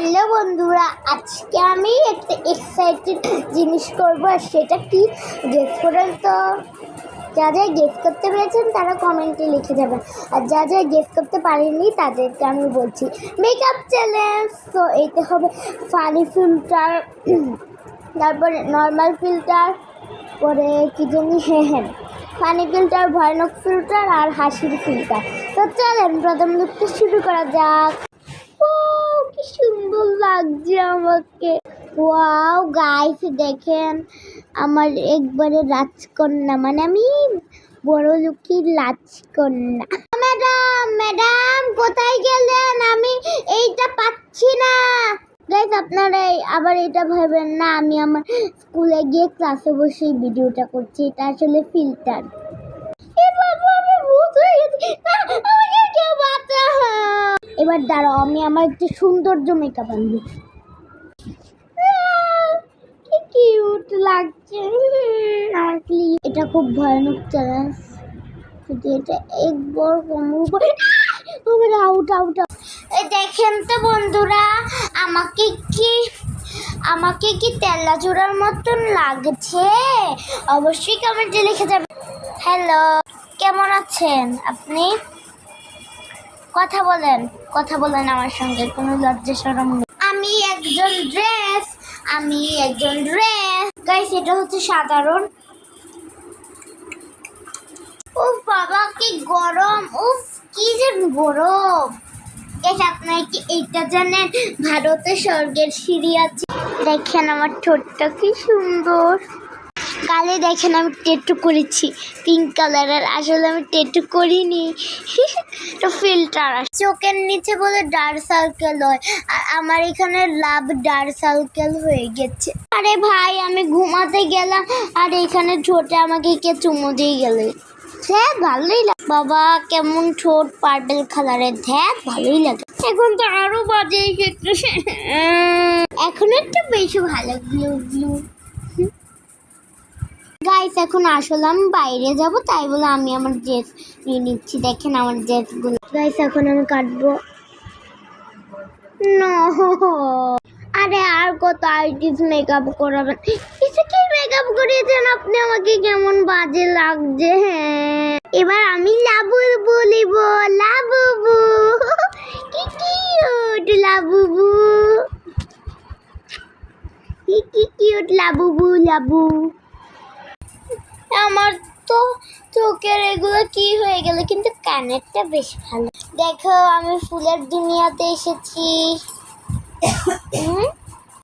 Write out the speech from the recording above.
Hello বন্ধুরা, আজকে আমি একটা এক্সাইটেড জিনিস করবো। আর সেটা কি গেস করেন তো? যা যা গেস করতে পেরেছেন তারা কমেন্টে লিখে যাবেন, আর যা যা গেস করতে পারেননি তাদেরকে আমি বলছি মেকআপ চ্যালেঞ্জ। তো এইটা হবে ফানি ফিল্টার, তারপরে নর্মাল ফিল্টার, পরে কি জানি ফানি ফিল্টার, ভয়ানক ফিল্টার আর হাসির ফিল্টার। তো চলেন প্রথম লুকটা শুরু করা যাক। ও কি সুন্দর লাগছে আমাকে। ওয়াও গাইস, দেখেন আমার একবারে রাজকন্যা, মানে আমি বড় লোকের রাজকন্যা। ম্যাডাম ম্যাডাম কোথায় গেলেন? আমি এইটা পাচ্ছি না। গাইস আপনারা আবার এটা ভাবেন না আমি আমার স্কুলে গিয়ে ক্লাসে বসে ভিডিওটা করছি। এটা আসলে ফিল্টার। এবার দাঁড়াও, আমি আমার একটু সৌন্দর্য মেকআপ আনবো। কি কিউট লাগছে এটা খুব ভয়ানক চ্যালেঞ্জ। যদি এটা একবার কমর আউট আউট। দেখেন তো বন্ধুরা, আমাকে কি তেলা জোড়ার মতন লাগছে? অবশ্যই কমেন্টে লিখে যাবেন। হ্যালো, কেমন আছেন আপনি? কথা বলেন আমার সঙ্গে, কোনো লজ্জা শরম নেই। আমি একজন ড্রেস গাইস, এটা হচ্ছে সাধারণ। উফ বাবা কি গরম, উফ কি যে গরম। গাইস আপনারা কি এইটা জানেন ভারতে স্বর্গের সিঁড়ি আছে? দেখেন আমার ঠোঁটটা কি সুন্দর। গালে দেখেন আমি ট্যাটু করেছি পিঙ্ক কালারের, আসলে আমি ট্যাটু করিনি। তো ফিল্টার চোখের নিচে বলে ডার্ক সার্কেল হয়, আর আমার এখানে লাভ ডার্ক সার্কেল হয়ে গেছে। আরে ভাই আমি ঘুমাতে গেলাম আর এখানে ঠোঁটে আমাকে কে চুমু দিয়ে গেলে। ধ্যাত ভালোই লাগে বাবা, কেমন ঠোঁট পার্পল কালারের। ধ্যাত ভালোই লাগে। এখন তো আরো বাজে এখন একটু বেশি ভালো গ্লু গ্লু। গাইস এখন আসলে আমি বাইরে যাব, তাই বলে আমি আমার ড্রেস নিয়ে নিচ্ছি। দেখেন আমার ড্রেসগুলো। গাইস এখন আমি কাটবো। আরে আর কত আর্টিস্ট মেকআপ করাবেন? এসে কি মেকআপ করিয়েছেন আপনি আমাকে, কেমন বাজে লাগছে। হ্যাঁ এবার আমি লাবুবু বলিব। লাবুবু কি কিউট, লাবুবু কি কিউট, লাবুবু লাবু। আমার তো চোখের এগুলো কি হয়ে গেল, কিন্তু কানেরটা বেশ ভালো। দেখো আমি ফুলের দুনিয়াতে এসেছি।